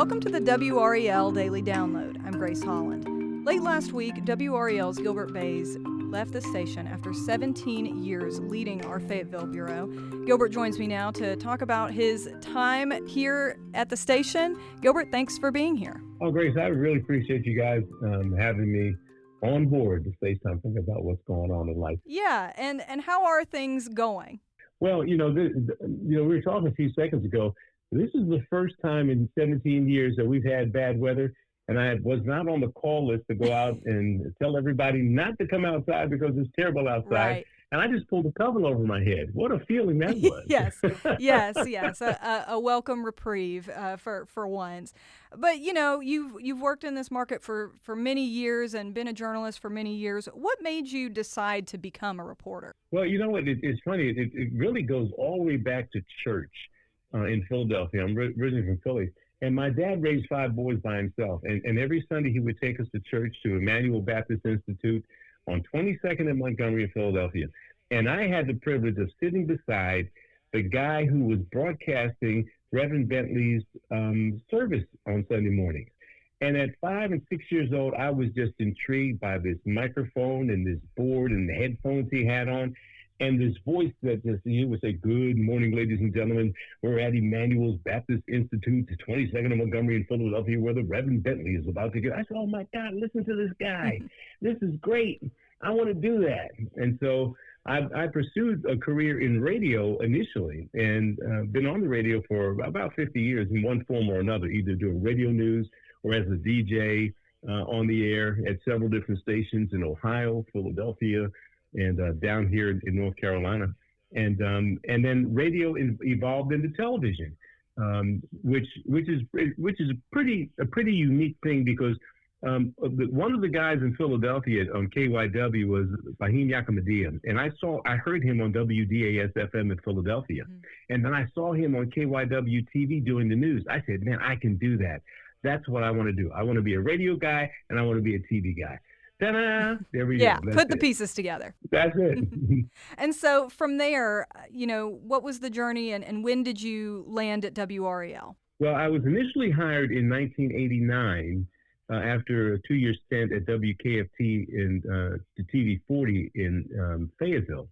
Welcome to the WRAL Daily Download. I'm Grace Holland. Late last week, WRAL's Gilbert Baez left the station after 17 years leading our Fayetteville Bureau. Gilbert joins me now to talk about his time here at the station. Gilbert, thanks for being here. Oh, Grace, I really appreciate you guys having me on board to say something about what's going on in life. Yeah, and how are things going? Well, we were talking a few seconds ago. This is the first time in 17 years that we've had bad weather, and I was not on the call list to go out and tell everybody not to come outside because it's terrible outside. Right. And I just pulled a cover over my head. What a feeling that was. yes. A welcome reprieve for once. But, you've worked in this market for many years and been a journalist for many years. What made you decide to become a reporter? Well, you know what? It's funny. It really goes all the way back to church in Philadelphia. I'm originally from Philly. And my dad raised 5 boys by himself. And every Sunday he would take us to church to Emmanuel Baptist Institute on 22nd and Montgomery in Philadelphia. And I had the privilege of sitting beside the guy who was broadcasting Reverend Bentley's service on Sunday mornings. And at 5 and 6 years old, I was just intrigued by this microphone and this board and the headphones he had on. And this voice that he would say, "Good morning, ladies and gentlemen. We're at Emmanuel's Baptist Institute, 22nd and Montgomery in Philadelphia, where the Reverend Bentley is about to get." I said, "Oh my God, listen to this guy. This is great. I want to do that." And so I pursued a career in radio initially, and been on the radio for about 50 years in one form or another, either doing radio news or as a DJ on the air at several different stations in Ohio, Philadelphia, and down here in North Carolina. And then radio evolved into television, which is a pretty unique thing because one of the guys in Philadelphia on KYW was Fahim Yakamadia, and I heard him on WDAS FM in Philadelphia, and then I saw him on KYW TV doing the news. I said, "Man, I can do that. That's what I want to do. I want to be a radio guy and I want to be a TV guy." Ta-da! There we go. Yeah, That's put the it. pieces together. That's it. And so from there, what was the journey and when did you land at WRAL? Well, I was initially hired in 1989 after a 2-year stint at WKFT in the TV 40 in Fayetteville.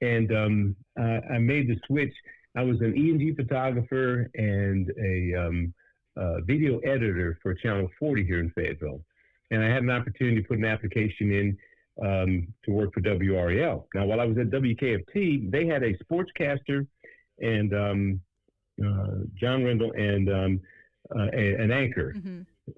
And I made the switch. I was an E&G photographer and a video editor for Channel 40 here in Fayetteville. And I had an opportunity to put an application in to work for WRAL. Now, while I was at WKFT, they had a sportscaster and John Rendell and an anchor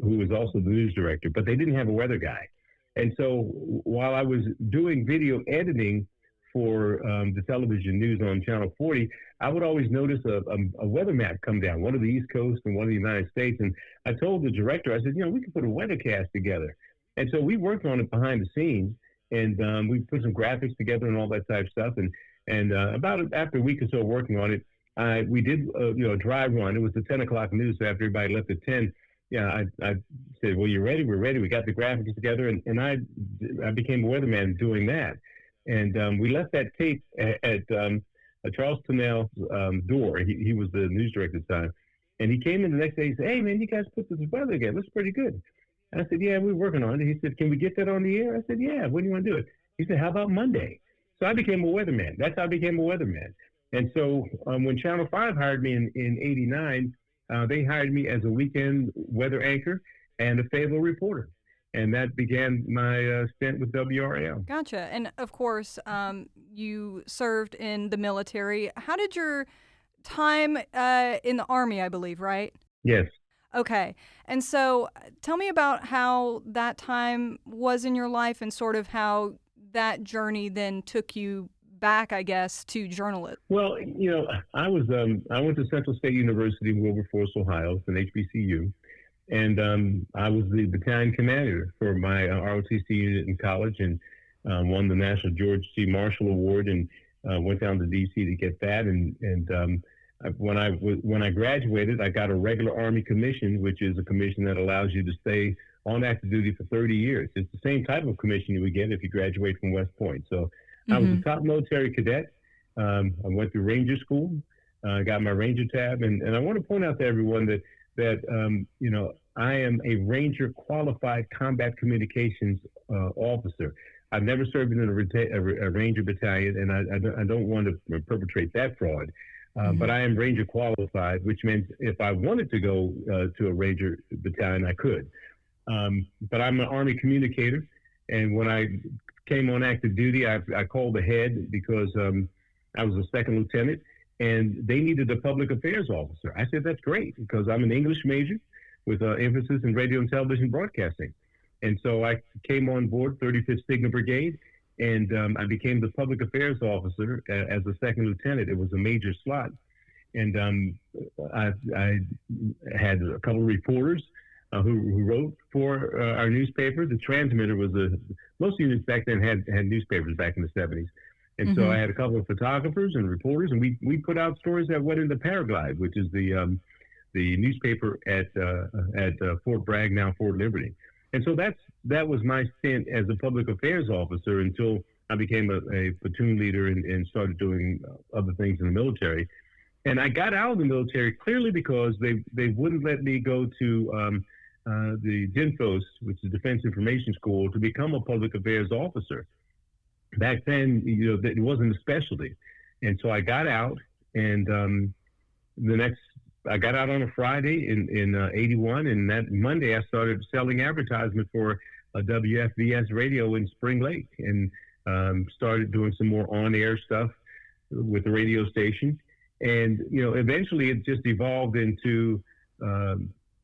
who was also the news director, but they didn't have a weather guy. And so while I was doing video editing for the television news on Channel 40, I would always notice a weather map come down, one of the East Coast and one of the United States. And I told the director, I said, we could put a weathercast together. And so we worked on it behind the scenes, and we put some graphics together and all that type of stuff. And after a week or so working on it, we did a dry run. It was the 10 o'clock news, so after everybody left at 10, I said, "Well, you're ready? We're ready." We got the graphics together, and I became a weatherman doing that. And we left that tape at Charles Tunnell's door. He was the news director at the time. And he came in the next day. He said, "Hey, man, you guys put this weather again. Looks pretty good." And I said, "Yeah, we're working on it." He said, "Can we get that on the air?" I said, "Yeah, when do you want to do it?" He said, "How about Monday?" So I became a weatherman. That's how I became a weatherman. And so when Channel 5 hired me in 89, they hired me as a weekend weather anchor and a Fayetteville reporter. And that began my stint with WRAL. Gotcha. And of course, you served in the military. How did your time in the Army, I believe, right? Yes. Okay. And so tell me about how that time was in your life and sort of how that journey then took you back, I guess, to journalism. Well, I went to Central State University in Wilberforce, Ohio. It's an HBCU. And I was the battalion commander for my ROTC unit in college, and won the National George C. Marshall Award, and went down to D.C. to get that. And when I graduated, I got a regular Army commission, which is a commission that allows you to stay on active duty for 30 years. It's the same type of commission you would get if you graduate from West Point. So I was a top military cadet. I went through Ranger School, got my Ranger tab, and I want to point out to everyone that that, I am a Ranger qualified combat communications officer. I've never served in a Ranger battalion, and I don't want to perpetrate that fraud. But I am Ranger qualified, which means if I wanted to go to a Ranger battalion, I could. But I'm an Army communicator, and when I came on active duty, I called ahead because I was a second lieutenant, and they needed a public affairs officer. I said, that's great, because I'm an English major with emphasis in radio and television broadcasting. And so I came on board 35th Sigma Brigade, and I became the public affairs officer as a second lieutenant. It was a major slot. And I had a couple of reporters who wrote for our newspaper. The transmitter was most units back then had newspapers back in the 70s. And so I had a couple of photographers and reporters, and we put out stories that went into Paraglide, which is the newspaper at Fort Bragg, now Fort Liberty. And so that was my stint as a public affairs officer until I became a platoon leader and started doing other things in the military. And I got out of the military clearly because they wouldn't let me go to the DINFOS, which is Defense Information School, to become a public affairs officer. Back then, it wasn't a specialty. And so I got out, and I got out on a Friday in 81, and that Monday I started selling advertisement for a WFVS radio in Spring Lake, and started doing some more on-air stuff with the radio station. And, eventually it just evolved into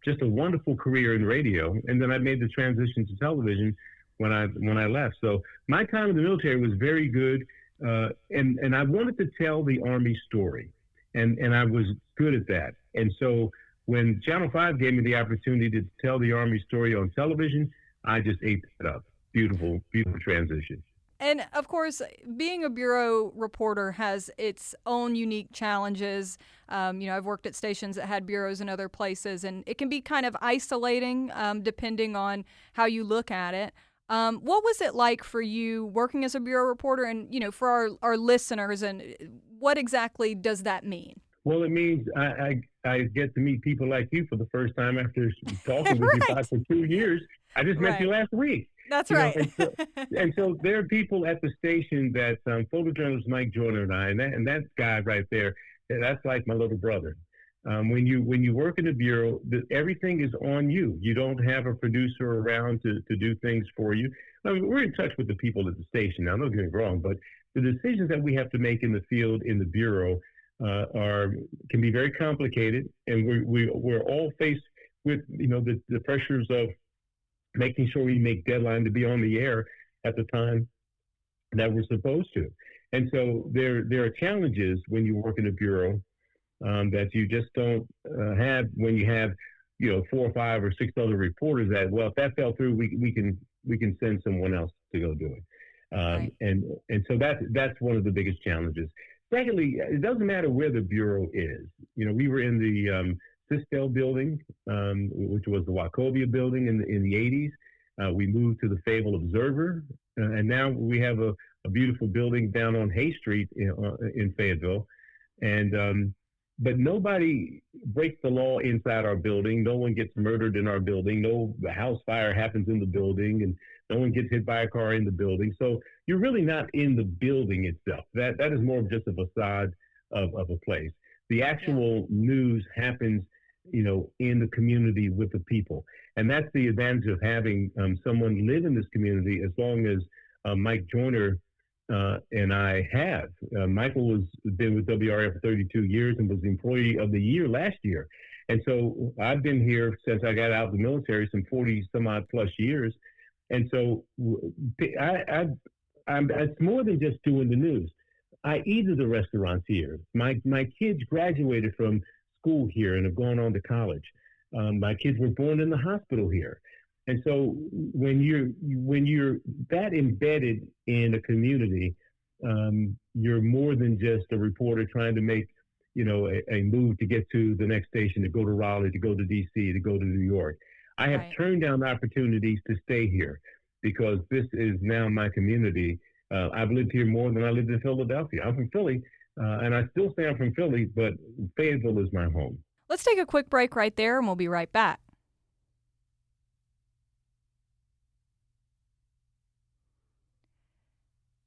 just a wonderful career in radio. And then I made the transition to television when I left. So my time in the military was very good, and I wanted to tell the Army story, and I was good at that. And so when Channel 5 gave me the opportunity to tell the Army story on television, I just ate that up. Beautiful, beautiful transition. And of course, being a bureau reporter has its own unique challenges. I've worked at stations that had bureaus in other places, and it can be kind of isolating depending on how you look at it. What was it like for you working as a bureau reporter, and for our listeners, and what exactly does that mean? Well, it means I get to meet people like you for the first time after talking with you for 2 years. I just met you last week. That's right. And so there are people at the station that photojournalist Mike Joyner and I, and that guy right there, that's like my little brother. When you work in the bureau, everything is on you. You don't have a producer around to do things for you. I mean, we're in touch with the people at the station now. Don't get me wrong, but the decisions that we have to make in the field in the bureau can be very complicated, and we're all faced with the pressures of making sure we make deadline to be on the air at the time that we're supposed to. And so there are challenges when you work in a bureau that you just don't have when you have 4 or 5 or 6 other reporters that, well, if that fell through, we can send someone else to go do it. Right. And so that's one of the biggest challenges. Secondly, it doesn't matter where the bureau is. We were in the Sistell building, which was the Wachovia building in the 80s. We moved to the Fayetteville Observer, and now we have a beautiful building down on Hay Street in Fayetteville. And but nobody breaks the law inside our building. No one gets murdered in our building. No house fire happens in the building, and no one gets hit by a car in the building. So you're really not in the building itself. That is more of just a facade of a place. The actual news happens, in the community with the people. And that's the advantage of having someone live in this community, as long as Mike Joyner and I have. Michael has been with WRAL for 32 years and was the Employee of the Year last year. And so I've been here since I got out of the military, some 40 some odd plus years. And so it's more than just doing the news. I eat at the restaurants here. My kids graduated from school here and have gone on to college. My kids were born in the hospital here. And so when you're that embedded in a community, you're more than just a reporter trying to make, a move to get to the next station, to go to Raleigh, to go to DC, to go to New York. I have turned down opportunities to stay here because this is now my community. I've lived here more than I lived in Philadelphia. I'm from Philly, and I still say I'm from Philly, but Fayetteville is my home. Let's take a quick break right there, and we'll be right back.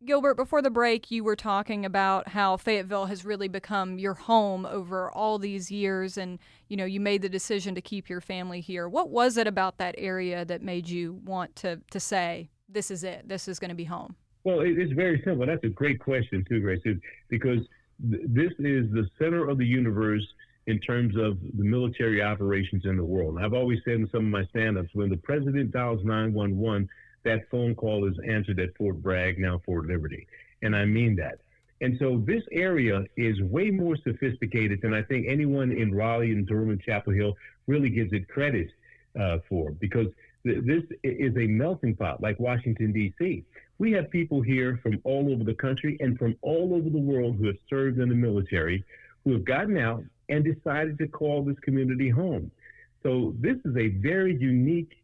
Gilbert, before the break, you were talking about how Fayetteville has really become your home over all these years, and you made the decision to keep your family here. What was it about that area that made you want to say, this is it, this is going to be home? Well, it's very simple. That's a great question too, Grace, because this is the center of the universe in terms of the military operations in the world. I've always said in some of my stand-ups, when the president dials 911, that phone call is answered at Fort Bragg, now Fort Liberty. And I mean that. And so this area is way more sophisticated than I think anyone in Raleigh and Durham and Chapel Hill really gives it credit for, because this is a melting pot like Washington, D.C. We have people here from all over the country and from all over the world who have served in the military, who have gotten out and decided to call this community home. So this is a very unique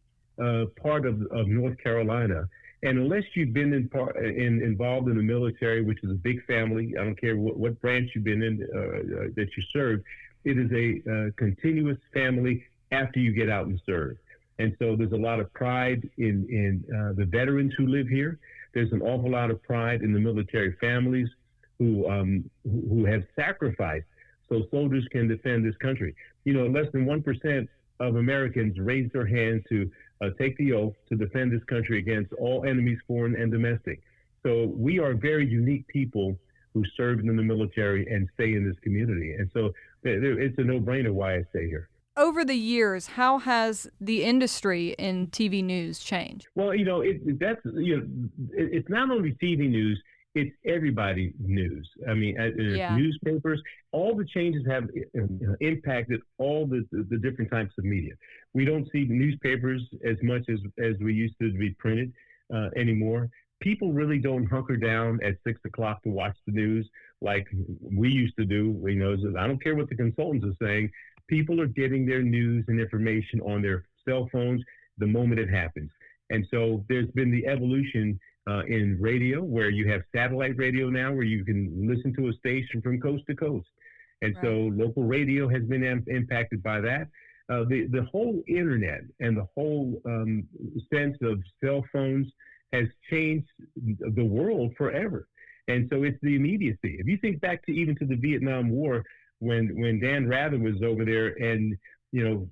part of North Carolina. And unless you've been involved in the military, which is a big family, I don't care what branch you've been in that you served, it is a continuous family after you get out and serve. And so there's a lot of pride in the veterans who live here. There's an awful lot of pride in the military families who have sacrificed so soldiers can defend this country. Less than 1% of Americans raise their hand to take the oath to defend this country against all enemies, foreign and domestic. So we are very unique people who served in the military and stay in this community. And so it's a no-brainer why I stay here. Over the years, how has the industry in TV news changed? Well, it's not only TV news, it's everybody's news. I mean, newspapers, all the changes have impacted all the different types of media. We don't see newspapers as much as we used to be printed anymore. People really don't hunker down at 6 o'clock to watch the news like we used to do. I don't care what the consultants are saying. People are getting their news and information on their cell phones the moment it happens. And so there's been the evolution in radio, where you have satellite radio now, where you can listen to a station from coast to coast. And right. So local radio has been impacted by that. The whole internet and the whole sense of cell phones has changed the world forever. And so it's the immediacy. If you think back to the Vietnam War, when Dan Rather was over there and,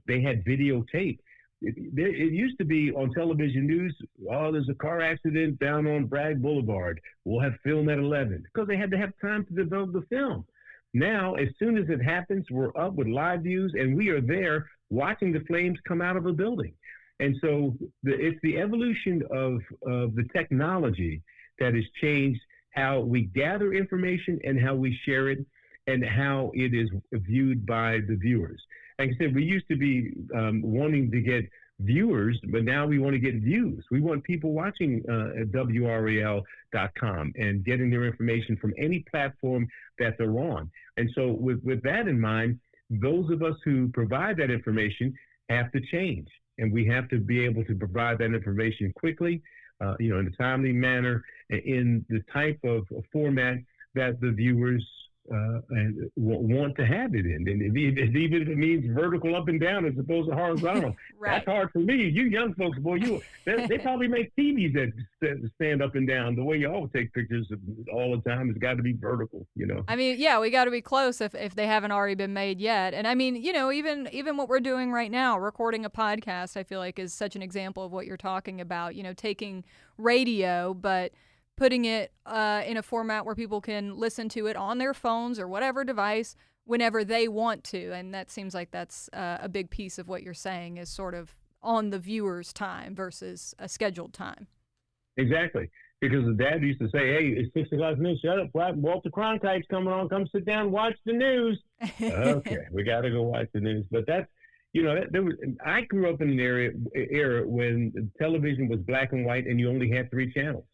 they had videotape. It used to be on television news, there's a car accident down on Bragg Boulevard. We'll have film at 11, because they had to have time to develop the film. Now, as soon as it happens, we're up with live views, and we are there watching the flames come out of a building. And so it's the evolution of the technology that has changed how we gather information and how we share it and how it is viewed by the viewers. Like I said, we used to be wanting to get viewers, but now we want to get views. We want people watching at WRAL.com and getting their information from any platform that they're on. And so with that in mind, those of us who provide that information have to change. And we have to be able to provide that information quickly, in a timely manner, in the type of format that the viewers want to have it in. And even if it means vertical up and down as opposed to horizontal, right. That's hard for me. You young folks, boy, they probably make TVs that stand up and down. The way y'all take pictures all the time has got to be vertical, I mean, yeah, we got to be close if they haven't already been made yet. And I mean, even what we're doing right now, recording a podcast, I feel like is such an example of what you're talking about, taking radio, but putting it in a format where people can listen to it on their phones or whatever device whenever they want to. And that seems like that's a big piece of what you're saying, is sort of on the viewer's time versus a scheduled time. Exactly. Because the dad used to say, hey, it's 6 o'clock news, shut up, Walter Cronkite's coming on, come sit down and watch the news. Okay, we got to go watch the news. But that's, I grew up in an era when television was black and white and you only had 3 channels.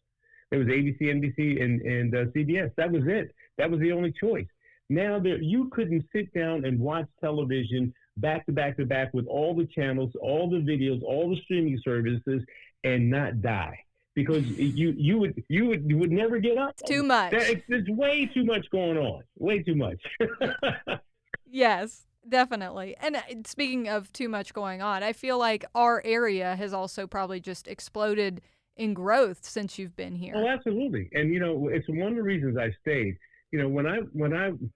There was ABC, NBC, and CBS. That was it. That was the only choice. Now you couldn't sit down and watch television back to back to back with all the channels, all the videos, all the streaming services, and not die, because you would never get up. It's too much. There's way too much going on. Way too much. Yes. Definitely. And speaking of too much going on, I feel like our area has also probably just exploded in growth since you've been Oh, here. absolutely. And it's one of the reasons I stayed. When I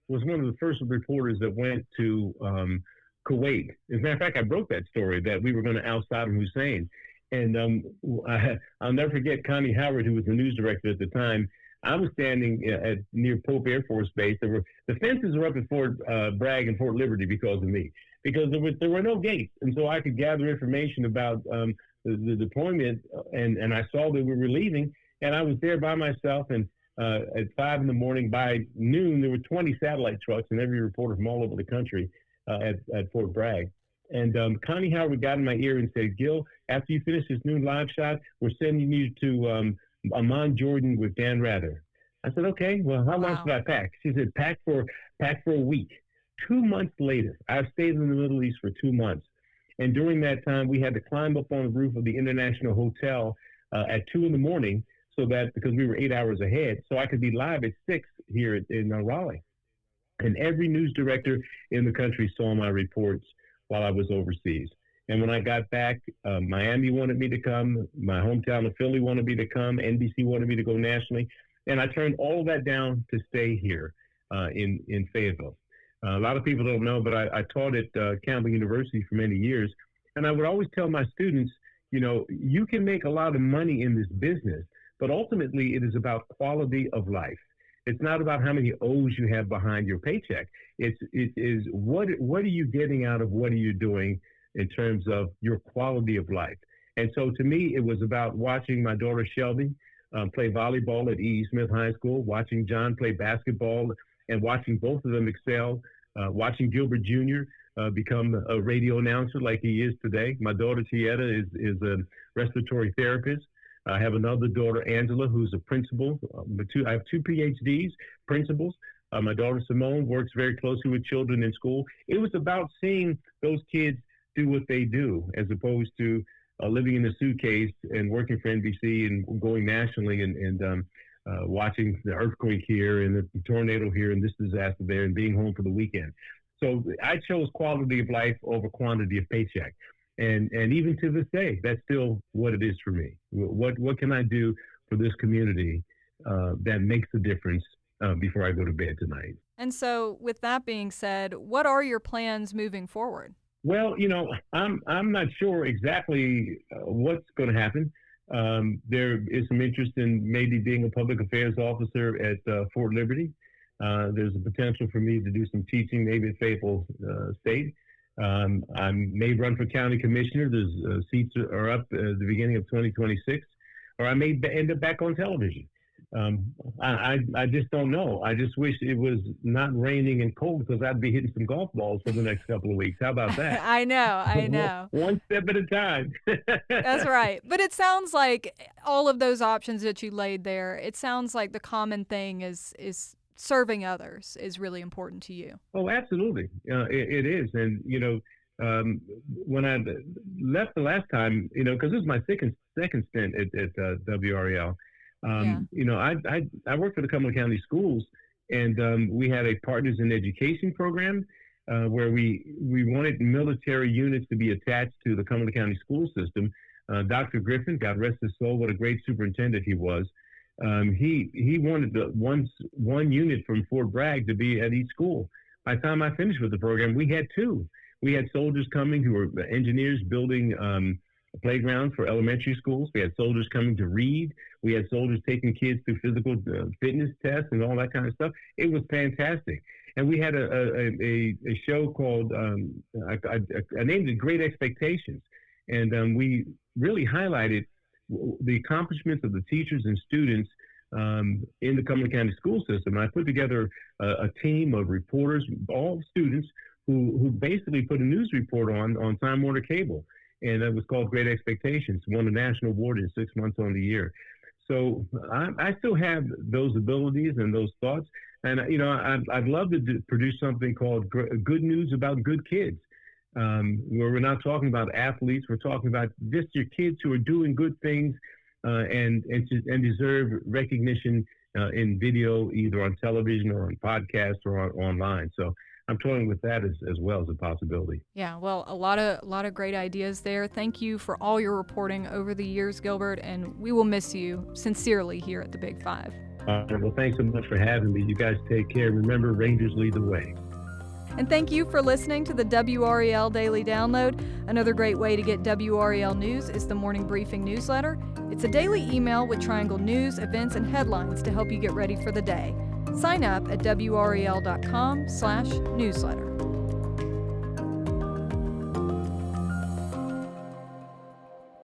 was one of the first reporters that went to Kuwait. As a matter of fact, I broke that story that we were going to oust Saddam Hussein. And I'll never forget Connie Howard, who was the news director at the time. I was standing near Pope Air Force Base. The fences were up at Fort Bragg and Fort Liberty because of me, because there were no gates, and so I could gather information about the deployment. And I saw that we were leaving, and I was there by myself. And at 5 a.m, by noon, there were 20 satellite trucks and every reporter from all over the country at Fort Bragg. And Connie Howard got in my ear and said, "Gil, after you finish this noon live shot, we're sending you to Amman, Jordan with Dan Rather." I said, "Okay, well, how long should I pack?" She said, pack for a week. 2 months later, I've stayed in the Middle East for 2 months. And during that time, we had to climb up on the roof of the International Hotel at 2 a.m, so that, because we were 8 hours ahead, so I could be live at 6 here in Raleigh. And every news director in the country saw my reports while I was overseas. And when I got back, Miami wanted me to come. My hometown of Philly wanted me to come. NBC wanted me to go nationally. And I turned all of that down to stay here in Fayetteville. A lot of people don't know, but I taught at Campbell University for many years. And I would always tell my students, you can make a lot of money in this business, but ultimately it is about quality of life. It's not about how many O's you have behind your paycheck. It is what are you getting out of what are you doing in terms of your quality of life. And so to me, it was about watching my daughter Shelby play volleyball at E. Smith High School, watching John play basketball and watching both of them excel, watching Gilbert Jr. Become a radio announcer like he is today. My daughter Tieta is a respiratory therapist. I have another daughter, Angela, who's a principal. I have 2 PhDs, principals. My daughter, Simone, works very closely with children in school. It was about seeing those kids do what they do, as opposed to living in a suitcase and working for NBC and going nationally and watching the earthquake here and the tornado here and this disaster there and being home for the weekend. So I chose quality of life over quantity of paycheck. And even to this day, that's still what it is for me. What can I do for this community that makes a difference before I go to bed tonight? And so with that being said, what are your plans moving forward? Well, I'm not sure exactly what's going to happen. There is some interest in maybe being a public affairs officer at Fort Liberty. There's a potential for me to do some teaching, maybe at Fayetteville State. I may run for county commissioner. There's seats are up at the beginning of 2026, or I may end up back on television. I just don't know. I just wish it was not raining and cold, because I'd be hitting some golf balls for the next couple of weeks. How about that? I know. One step at a time. That's right. But it sounds like all of those options that you laid there, it sounds like the common thing is serving others is really important to you. Oh, absolutely. It is. And, when I left the last time, because this is my second stint at WRAL, I worked for the Cumberland County Schools, and we had a Partners in Education program where we wanted military units to be attached to the Cumberland County school system. Dr. Griffin, God rest his soul, what a great superintendent he was. He wanted one unit from Fort Bragg to be at each school. By the time I finished with the program, we had 2. We had soldiers coming who were engineers building playgrounds for elementary schools. We had soldiers coming to read. We had soldiers taking kids through physical fitness tests and all that kind of stuff. It was fantastic. And we had a show called, I named it Great Expectations. And we really highlighted the accomplishments of the teachers and students in the Cumberland County school system. And I put together a team of reporters, all students, who basically put a news report on Time Warner Cable. And it was called Great Expectations, won a national award in 6 months on the year. So I still have those abilities and those thoughts. And, I'd love to produce something called Good News About Good Kids, where we're not talking about athletes. We're talking about just your kids who are doing good things and deserve recognition in video, either on television or on podcasts or online. So I'm toying with that as well as a possibility. Yeah, well, a lot of great ideas there. Thank you for all your reporting over the years, Gilbert, and we will miss you sincerely here at the Big Five. Well, thanks so much for having me. You guys take care. Remember, Rangers lead the way. And thank you for listening to the WRAL Daily Download. Another great way to get WRAL news is the Morning Briefing newsletter. It's a daily email with Triangle news, events, and headlines to help you get ready for the day. Sign up at WRAL.com/newsletter.